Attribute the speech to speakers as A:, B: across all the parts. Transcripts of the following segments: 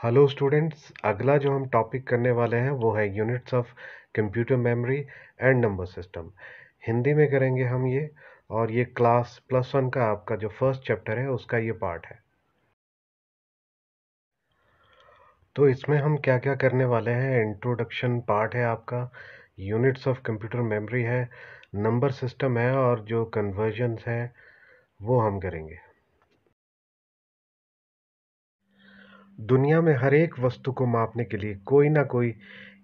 A: Hello students, अगला जो हम टॉपिक करने वाले हैं वो है units of computer memory and number system. Hindi में करेंगे हम ये, और ये क्लास +1 का आपका जो फर्स्ट चैप्टर है उसका ये पार्ट है। तो इसमें हम क्या क्या करने वाले हैं, इंट्रोडक्शन पार्ट है आपका, यूनिट्स ऑफ कंप्यूटर मेमोरी है, नंबर सिस्टम है, और जो कन्वर्जन्स है वो हम करेंगे। दुनिया में हर एक वस्तु को मापने के लिए कोई ना कोई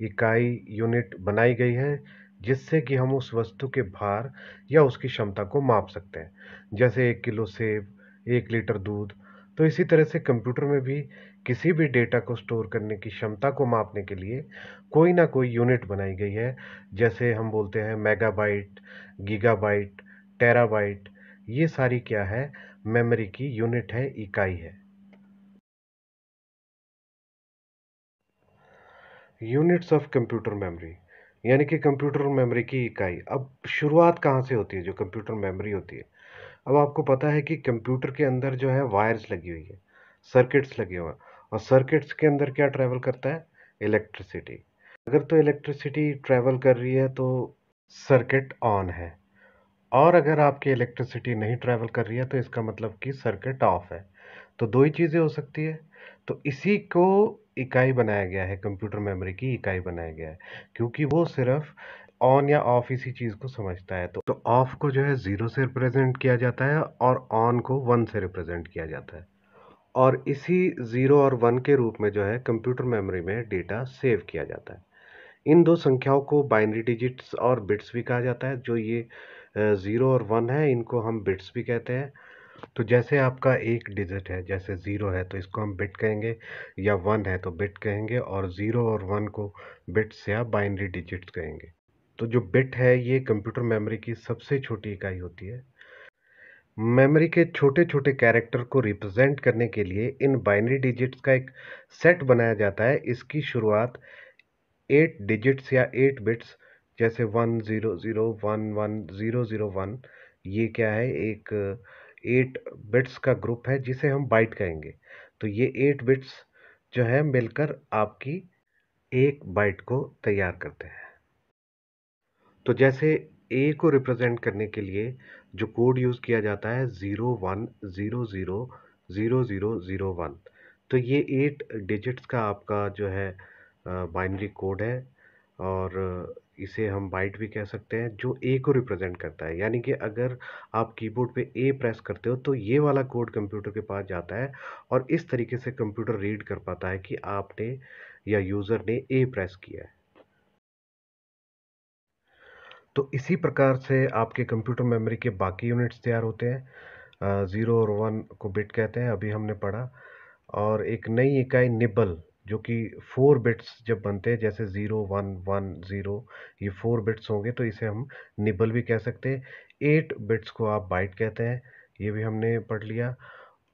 A: इकाई यूनिट बनाई गई है, जिससे कि हम उस वस्तु के भार या उसकी क्षमता को माप सकते हैं। जैसे 1 किलो सेब, 1 लीटर दूध। तो इसी तरह से कंप्यूटर में भी किसी भी डेटा को स्टोर करने की क्षमता को मापने के लिए कोई ना कोई यूनिट बनाई गई है। जैसे हम बोलते हैं मेगाबाइट, गीगाबाइट, टेराबाइट। ये सारी क्या है, मेमोरी की यूनिट है, इकाई है। यूनिट्स ऑफ कंप्यूटर मेमोरी यानी कि कंप्यूटर मेमोरी की इकाई। अब शुरुआत कहाँ से होती है जो कंप्यूटर मेमोरी होती है? अब आपको पता है कि कंप्यूटर के अंदर जो है वायर्स लगी हुई है, सर्किट्स लगे हुए हैं, और सर्किट्स के अंदर क्या ट्रैवल करता है? इलेक्ट्रिसिटी। अगर तो इलेक्ट्रिसिटी ट्रैवल कर रही है तो सर्किट ऑन है, और अगर आपकी इलेक्ट्रिसिटी नहीं ट्रैवल कर रही है तो इसका मतलब कि सर्किट ऑफ है। तो दो ही चीज़ें हो सकती है। तो इसी को इकाई बनाया गया है, कंप्यूटर मेमोरी की इकाई बनाया गया है, क्योंकि वो सिर्फ ऑन या ऑफ इसी चीज़ को समझता है। तो ऑफ को जो है 0 से रिप्रेजेंट किया जाता है, और ऑन को 1 से रिप्रेजेंट किया जाता है। और इसी 0 और 1 के रूप में जो है कंप्यूटर मेमोरी में डेटा सेव किया जाता है। इन दो संख्याओं को बाइनरी डिजिट्स और बिट्स भी कहा जाता है। जो ये 0 और 1 है, इनको हम बिट्स भी कहते हैं। तो जैसे आपका एक डिजिट है, जैसे 0 है तो इसको हम बिट कहेंगे, या 1 है तो बिट कहेंगे, और 0 और 1 को बिट्स या बाइनरी डिजिट्स कहेंगे। तो जो बिट है ये कंप्यूटर मेमोरी की सबसे छोटी इकाई होती है। मेमोरी के छोटे छोटे कैरेक्टर को रिप्रेजेंट करने के लिए इन बाइनरी डिजिट्स का एक सेट बनाया जाता है। इसकी शुरुआत 8 डिजिट्स या 8 बिट्स, जैसे 100110001, ये क्या है, एक 8 बिट्स का ग्रुप है जिसे हम बाइट कहेंगे। तो ये 8 बिट्स जो है मिलकर आपकी एक बाइट को तैयार करते हैं। तो जैसे ए को रिप्रेजेंट करने के लिए जो कोड यूज़ किया जाता है, 01000001। तो ये 8 डिजिट्स का आपका जो है बाइनरी कोड है, और इसे हम बाइट भी कह सकते हैं, जो ए को रिप्रेजेंट करता है। यानी कि अगर आप कीबोर्ड पे ए प्रेस करते हो तो ये वाला कोड कंप्यूटर के पास जाता है, और इस तरीके से कंप्यूटर रीड कर पाता है कि आपने या यूज़र ने ए प्रेस किया है। तो इसी प्रकार से आपके कंप्यूटर मेमोरी के बाकी यूनिट्स तैयार होते हैं। 0 और 1 को बिट कहते हैं, अभी हमने पढ़ा। और एक नई इकाई निबल, जो कि 4 बिट्स जब बनते हैं, जैसे 0110, ये 4 बिट्स होंगे तो इसे हम निबल भी कह सकते हैं। 8 बिट्स को आप बाइट कहते हैं, ये भी हमने पढ़ लिया।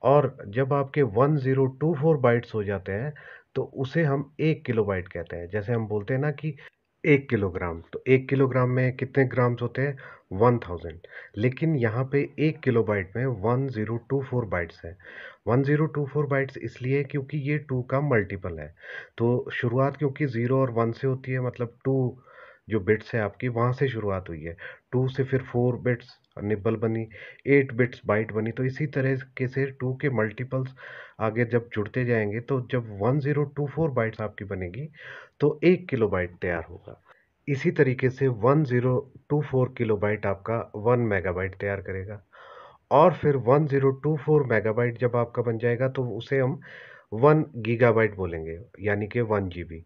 A: और जब आपके 1024 बाइट्स हो जाते हैं तो उसे हम 1 किलोबाइट कहते हैं। जैसे हम बोलते हैं ना कि 1 किलोग्राम, तो 1 किलोग्राम में कितने ग्राम्स होते हैं? 1000। लेकिन यहाँ पे 1 किलोबाइट में 1024 बाइट्स हैं। 1024 बाइट्स इसलिए क्योंकि ये 2 का मल्टीपल है। तो शुरुआत क्योंकि 0 और 1 से होती है, मतलब 2 जो बिट्स है आपकी वहाँ से शुरुआत हुई है। 2 से फिर 4 बिट्स निबल बनी, 8 बिट्स बाइट बनी। तो इसी तरह के से 2 के मल्टीपल्स आगे जब जुड़ते जाएंगे, तो जब 1024 बाइट्स आपकी बनेगी तो 1 किलोबाइट तैयार होगा। इसी तरीके से 1024 किलोबाइट आपका 1 मेगाबाइट तैयार करेगा। और फिर 1024 मेगाबाइट जब आपका बन जाएगा तो उसे हम 1 गीगाबाइट बोलेंगे, यानी कि 1 GB।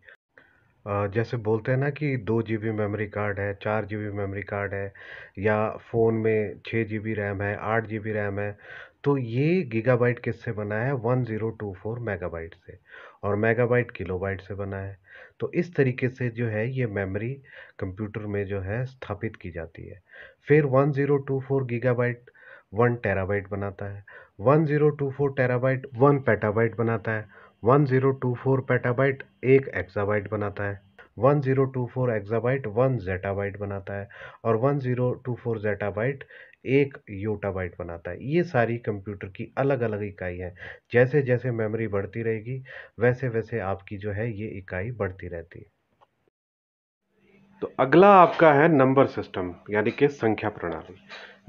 A: जैसे बोलते हैं ना कि 2 GB मेमोरी कार्ड है, 4 GB मेमोरी कार्ड है, या फ़ोन में 6 GB रैम है, 8 GB रैम है। तो ये गीगाबाइट किससे बना है? 1024 मेगाबाइट से। और मेगाबाइट किलोबाइट से बना है। तो इस तरीके से जो है ये मेमोरी कंप्यूटर में जो है स्थापित की जाती है। फिर 1024 गीगाबाइट 1 टेराबाइट बनाता है। 1024 टेराबाइट 1 पेटाबाइट बनाता है। 1024 पेटाबाइट 1 एक्साबाइट बनाता है। 1024 एक्साबाइट 1 जेटाबाइट बनाता है। और 1024 जेटाबाइट एक योटाबाइट बनाता है। ये सारी कंप्यूटर की अलग अलग इकाई हैं। जैसे जैसे मेमोरी बढ़ती रहेगी वैसे वैसे आपकी जो है ये इकाई बढ़ती रहती है। तो अगला आपका है नंबर सिस्टम यानी कि संख्या प्रणाली।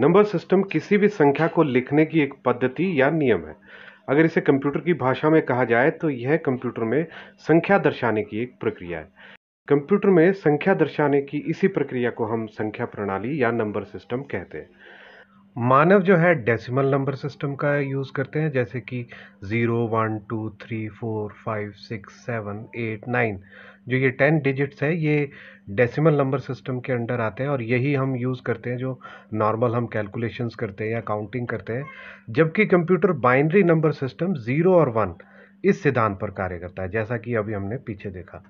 A: नंबर सिस्टम किसी भी संख्या को लिखने की एक पद्धति या नियम है। अगर इसे कंप्यूटर की भाषा में कहा जाए तो यह कंप्यूटर में संख्या दर्शाने की एक प्रक्रिया है। कंप्यूटर में संख्या दर्शाने की इसी प्रक्रिया को हम संख्या प्रणाली या नंबर सिस्टम कहते हैं। मानव जो है डेसिमल नंबर सिस्टम का यूज़ करते हैं, जैसे कि 0 1 2 3 4 5 6 7 8 9 जो ये 10 डिजिट्स है ये डेसिमल नंबर सिस्टम के अंडर आते हैं और यही हम यूज़ करते हैं जो नॉर्मल हम कैलकुलेशंस करते हैं या काउंटिंग करते हैं। जबकि कंप्यूटर बाइनरी नंबर सिस्टम 0 और 1 इस सिद्धांत पर कार्य करता है, जैसा कि अभी हमने पीछे देखा।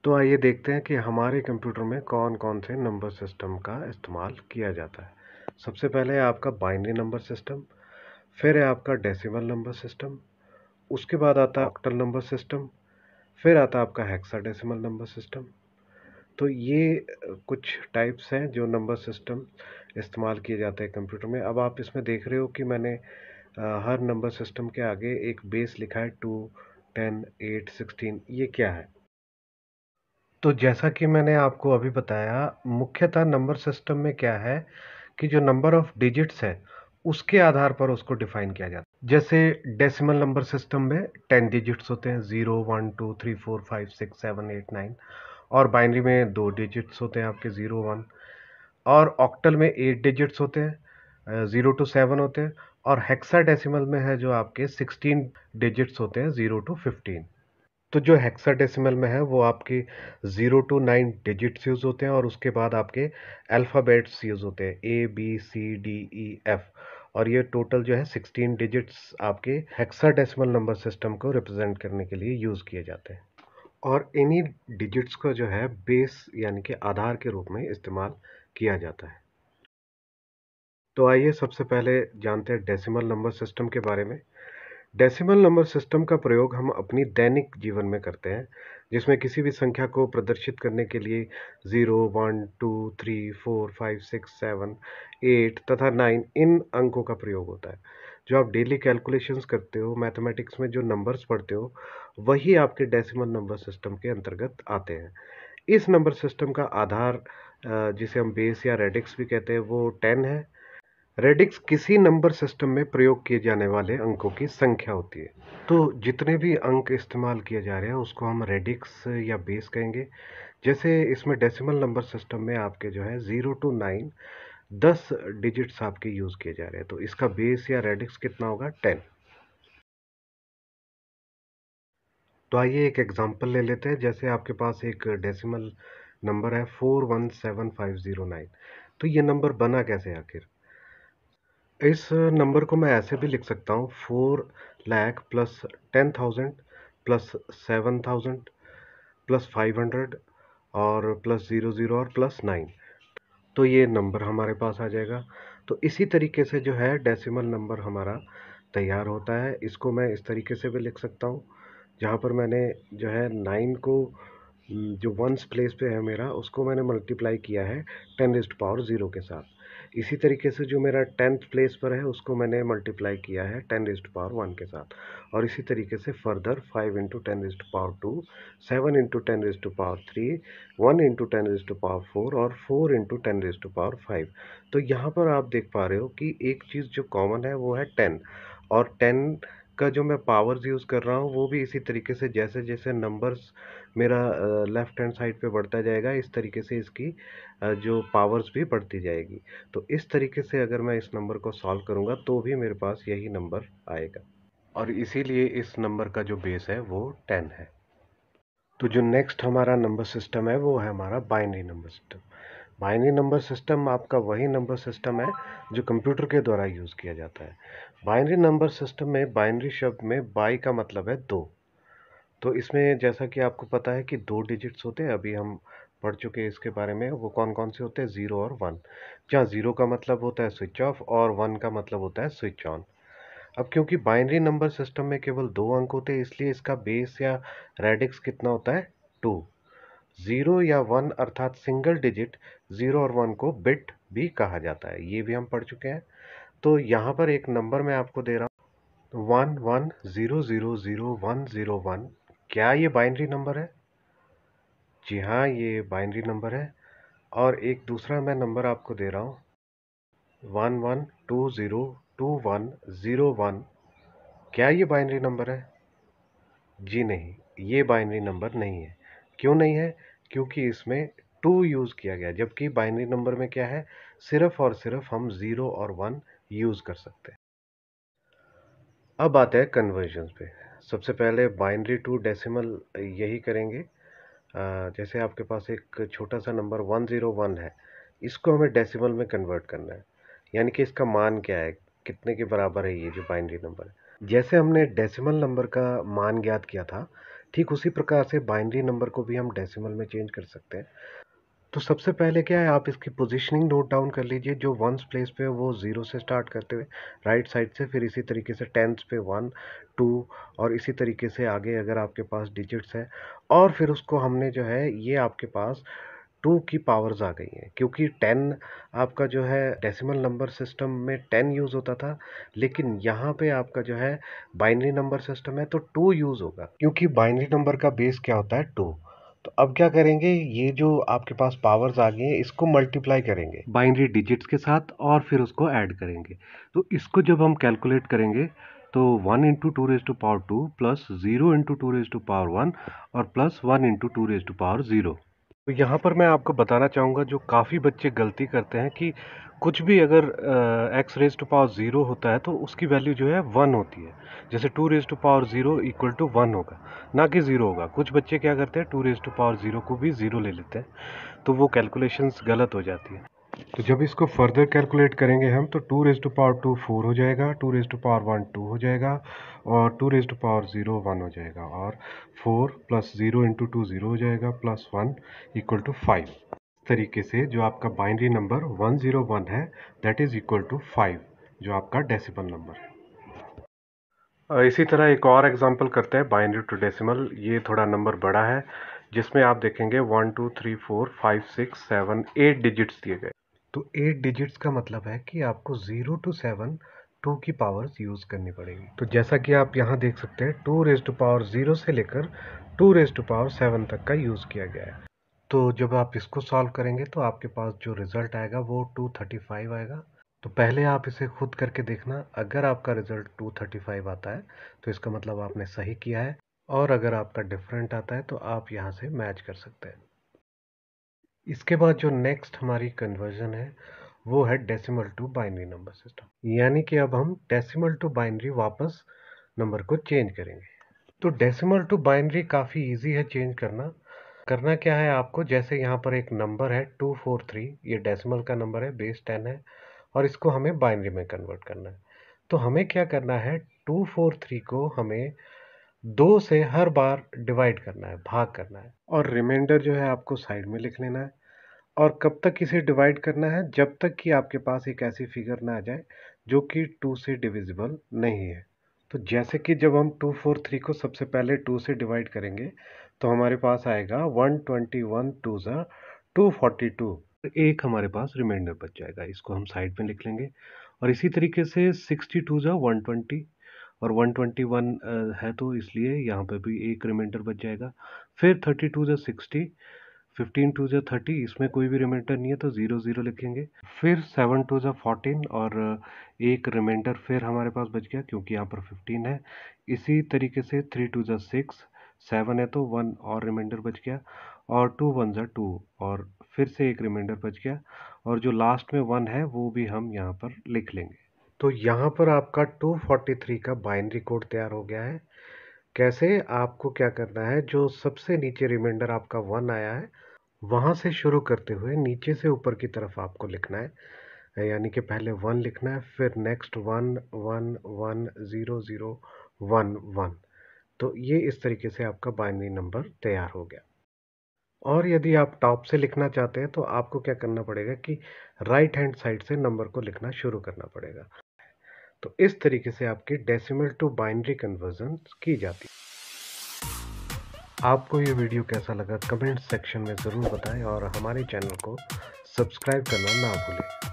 A: तो आइए देखते हैं कि हमारे कंप्यूटर में कौन कौन से नंबर सिस्टम का इस्तेमाल किया जाता है। सबसे पहले है आपका बाइनरी नंबर सिस्टम, फिर है आपका डेसिमल नंबर सिस्टम, उसके बाद आता है ऑक्टल नंबर सिस्टम, फिर आता है आपका हेक्साडेसिमल नंबर सिस्टम। तो ये कुछ टाइप्स हैं जो नंबर सिस्टम इस्तेमाल किए जाते हैं कंप्यूटर में। अब आप इसमें देख रहे हो कि मैंने हर नंबर सिस्टम के आगे एक बेस लिखा है 2 10 8 16। ये क्या है? तो जैसा कि मैंने आपको अभी बताया, मुख्यतः नंबर सिस्टम में क्या है कि जो नंबर ऑफ डिजिट्स है उसके आधार पर उसको डिफाइन किया जाता है। जैसे डेसिमल नंबर सिस्टम में 10 डिजिट्स होते हैं, 0 1 2 3 4 5 6 7 8 9। और बाइनरी में 2 डिजिट्स होते हैं आपके 0 1। और ऑक्टल में 8 डिजिट्स होते हैं, 0 टू 7 होते हैं। और हेक्साडेसिमल में है जो आपके 16 डिजिट्स होते हैं, 0 टू 15। तो जो हेक्साडेसिमल में है वो आपके 0 टू 9 डिजिट्स यूज़ होते हैं और उसके बाद आपके अल्फ़ाबेट्स यूज़ होते हैं, A B C D E F. और ये टोटल जो है 16 डिजिट्स आपके हेक्साडेसिमल नंबर सिस्टम को रिप्रेजेंट करने के लिए यूज़ किए जाते हैं। और इन्हीं डिजिट्स को जो है बेस यानी कि आधार के रूप में इस्तेमाल किया जाता है। तो आइए सबसे पहले जानते हैं डेसिमल नंबर सिस्टम के बारे में। डेसिमल नंबर सिस्टम का प्रयोग हम अपनी दैनिक जीवन में करते हैं, जिसमें किसी भी संख्या को प्रदर्शित करने के लिए 0 1 2 3 4 5 6 7 8 तथा 9 इन अंकों का प्रयोग होता है। जो आप डेली कैलकुलेशंस करते हो, मैथमेटिक्स में जो नंबर्स पढ़ते हो, वही आपके डेसिमल नंबर सिस्टम के अंतर्गत आते हैं। इस नंबर सिस्टम का आधार, जिसे हम बेस या रेडिक्स भी कहते हैं, वो 10 है। रेडिक्स किसी नंबर सिस्टम में प्रयोग किए जाने वाले अंकों की संख्या होती है। तो जितने भी अंक इस्तेमाल किए जा रहे हैं उसको हम रेडिक्स या बेस कहेंगे। जैसे इसमें डेसिमल नंबर सिस्टम में आपके जो है 0 टू 9 10 डिजिट्स आपके यूज़ किए जा रहे हैं, तो इसका बेस या रेडिक्स कितना होगा? 10। तो आइए एक एग्जांपल ले लेते हैं। जैसे आपके पास एक डेसिमल नंबर है 417509। तो ये नंबर बना कैसे आखिर? इस नंबर को मैं ऐसे भी लिख सकता हूँ, 4 लाख प्लस 10,000 प्लस 7,000 प्लस 500 और प्लस 00 और प्लस 9। तो ये नंबर हमारे पास आ जाएगा। तो इसी तरीके से जो है डेसिमल नंबर हमारा तैयार होता है। इसको मैं इस तरीके से भी लिख सकता हूँ, जहाँ पर मैंने जो है 9 को जो वंस प्लेस पे है मेरा, उसको मैंने मल्टीप्लाई किया है 10⁻0 के साथ। इसी तरीके से जो मेरा 10th प्लेस पर है उसको मैंने मल्टीप्लाई किया है 10⁻1 के साथ। और इसी तरीके से फर्दर 5 इंटू 10⁻2, 7 इंटू 10⁻3, 1 इंटू 10⁻4 और 4 इंटू 10⁻5। तो यहाँ पर आप देख पा रहे हो कि एक चीज़ जो कॉमन है वो है 10। और 10 का जो मैं पावर्स यूज़ कर रहा हूँ वो भी इसी तरीके से, जैसे जैसे नंबर्स मेरा लेफ्ट हैंड साइड पे बढ़ता जाएगा इस तरीके से इसकी जो पावर्स भी बढ़ती जाएगी। तो इस तरीके से अगर मैं इस नंबर को सॉल्व करूँगा तो भी मेरे पास यही नंबर आएगा। और इसीलिए इस नंबर का जो बेस है वो 10 है। तो जो नेक्स्ट हमारा नंबर सिस्टम है वो है हमारा binary number system. Binary number system आपका वही नंबर सिस्टम है जो कंप्यूटर के द्वारा यूज़ किया जाता है। बाइनरी नंबर सिस्टम में बाइनरी शब्द में बाई का मतलब है दो। तो इसमें जैसा कि आपको पता है कि 2 डिजिट्स होते हैं, अभी हम पढ़ चुके हैं इसके बारे में। वो कौन कौन से होते हैं? 0 और 1। जहाँ 0 का मतलब होता है स्विच ऑफ और 1 का मतलब होता है स्विच ऑन। अब क्योंकि बाइनरी नंबर सिस्टम में केवल 2 अंक होते हैं, इसलिए इसका बेस या रेडिक्स कितना होता है? 2। ज़ीरो या वन अर्थात सिंगल डिजिट ज़ीरो और वन को बिट भी कहा जाता है, ये भी हम पढ़ चुके हैं। तो यहाँ पर एक नंबर मैं आपको दे रहा हूँ 11000101। क्या ये बाइनरी नंबर है? जी हाँ, ये बाइनरी नंबर है। और एक दूसरा मैं नंबर आपको दे रहा हूँ 11202101। क्या ये बाइनरी नंबर है? जी नहीं, ये बाइनरी नंबर नहीं है। क्यों नहीं है? क्योंकि इसमें टू यूज़ किया गया, जबकि बाइनरी नंबर में क्या है, सिर्फ और सिर्फ हम ज़ीरो और वन यूज़ कर सकते हैं। अब आते हैं कन्वर्जन पे। सबसे पहले बाइनरी टू डेसिमल यही करेंगे। जैसे आपके पास एक छोटा सा नंबर 101 है, इसको हमें डेसिमल में कन्वर्ट करना है, यानी कि इसका मान क्या है, कितने के बराबर है ये जो बाइनरी नंबर है। जैसे हमने डेसिमल नंबर का मान ज्ञात किया था, ठीक उसी प्रकार से बाइनरी नंबर को भी हम डेसिमल में चेंज कर सकते हैं। तो सबसे पहले क्या है, आप इसकी पोजीशनिंग नोट डाउन कर लीजिए। जो वंस प्लेस पे है वो ज़ीरो से स्टार्ट करते हुए राइट साइड से, फिर इसी तरीके से टेंस पे वन टू, और इसी तरीके से आगे अगर आपके पास डिजिट्स है, और फिर उसको हमने जो है, ये आपके पास टू की पावर्स आ गई हैं, क्योंकि 10 आपका जो है डेसिमल नंबर सिस्टम में 10 यूज़ होता था, लेकिन यहाँ पे आपका जो है बाइनरी नंबर सिस्टम है तो टू यूज़ होगा, क्योंकि बाइनरी नंबर का बेस क्या होता है, टू। तो अब क्या करेंगे, ये जो आपके पास पावर्स आ गई हैं इसको मल्टीप्लाई करेंगे बाइनरी डिजिट्स के साथ, और फिर उसको ऐड करेंगे। तो इसको जब हम कैलकुलेट करेंगे तो 1 into two raise to power two plus 0 into two raise to power one और plus 1 into two raise to power zero. तो यहाँ पर मैं आपको बताना चाहूँगा, जो काफ़ी बच्चे गलती करते हैं कि कुछ भी अगर x raise to power zero होता है तो उसकी वैल्यू जो है वन होती है। जैसे two raise to power zero equal to one होगा, ना कि ज़ीरो होगा। कुछ बच्चे क्या करते हैं, two raise to power zero को भी ज़ीरो ले लेते हैं, तो वो कैलकुलेशंस गलत हो जाती है। तो जब इसको फर्दर कैलकुलेट करेंगे हम, तो two raise to power two four हो जाएगा, two raise to power one two हो जाएगा, और two raise to power zero one हो जाएगा, और four plus zero into two zero हो जाएगा, plus one equal to five. इस तरीके से जो आपका बाइनरी नंबर 101 है, दैट इज़ इक्वल टू 5, जो आपका डेसिमल नंबर है। इसी तरह एक और एग्जांपल करते हैं बाइनरी टू डेसिमल। ये थोड़ा नंबर बड़ा है, जिसमें आप देखेंगे 1 2 3 4 5 6 7 8 डिजिट्स दिए गए। तो 8 डिजिट्स का मतलब है कि आपको 0 टू 7 टू की पावर्स यूज़ करनी पड़ेगी। तो जैसा कि आप यहाँ देख सकते हैं, टू रेज टू पावर 0 से लेकर टू रेज टू पावर 7 तक का यूज़ किया गया है। तो जब आप इसको सॉल्व करेंगे तो आपके पास जो रिज़ल्ट आएगा वो 235 आएगा। तो पहले आप इसे खुद करके देखना। अगर आपका रिज़ल्ट 235 आता है तो इसका मतलब आपने सही किया है, और अगर आपका डिफरेंट आता है तो आप यहाँ से मैच कर सकते हैं। इसके बाद जो नेक्स्ट हमारी कन्वर्जन है वो है decimal to binary number system, यानी कि अब हम डेसिमल टू बाइनरी वापस नंबर को चेंज करेंगे। तो डेसिमल टू बाइनरी काफ़ी इजी है चेंज करना। करना क्या है आपको, जैसे यहाँ पर एक नंबर है 243, ये डेसिमल का नंबर है, बेस 10 है, और इसको हमें बाइनरी में कन्वर्ट करना है। तो हमें क्या करना है, 243 को हमें 2 से हर बार डिवाइड करना है, भाग करना है, और रिमाइंडर जो है आपको साइड में लिख लेना है। और कब तक इसे डिवाइड करना है, जब तक कि आपके पास एक ऐसी फिगर ना आ जाए जो कि 2 से डिविजिबल नहीं है। तो जैसे कि जब हम 243 को सबसे पहले 2 से डिवाइड करेंगे तो हमारे पास आएगा 121 टू ज़ा 242। एक हमारे पास रिमाइंडर बच जाएगा, इसको हम साइड में लिख लेंगे। और इसी तरीके से 62 ज़ा 120, और 121 है तो इसलिए यहाँ पे भी एक रिमाइंडर बच जाएगा। फिर 32 ज़ा 60, 15 टू ज़ा 30, इसमें कोई भी रिमाइंडर नहीं है तो 0 0 लिखेंगे। फिर 7 टू ज़ा 14, और एक रिमाइंडर फिर हमारे पास बच गया क्योंकि यहाँ पर 15 है। इसी तरीके से 3 टू ज़ा 6, 7 है तो 1 और रिमाइंडर बच गया, और 2 1 ज़ा 2, और फिर से एक रिमाइंडर बच गया, और जो लास्ट में 1 है वो भी हम यहाँ पर लिख लेंगे। तो यहाँ पर आपका 243 का बाइनरी कोड तैयार हो गया है। कैसे, आपको क्या करना है, जो सबसे नीचे रिमाइंडर आपका 1 आया है वहाँ से शुरू करते हुए नीचे से ऊपर की तरफ आपको लिखना है, यानी कि पहले 1 लिखना है, फिर नेक्स्ट 1 1 1 0 0 1 1। तो ये इस तरीके से आपका बाइनरी नंबर तैयार हो गया। और यदि आप टॉप से लिखना चाहते हैं तो आपको क्या करना पड़ेगा कि राइट हैंड साइड से नंबर को लिखना शुरू करना पड़ेगा। तो इस तरीके से आपकी डेसिमल टू बाइनरी कन्वर्जन की जाती है। आपको ये वीडियो कैसा लगा कमेंट सेक्शन में ज़रूर बताएं और हमारे चैनल को सब्सक्राइब करना ना भूलें।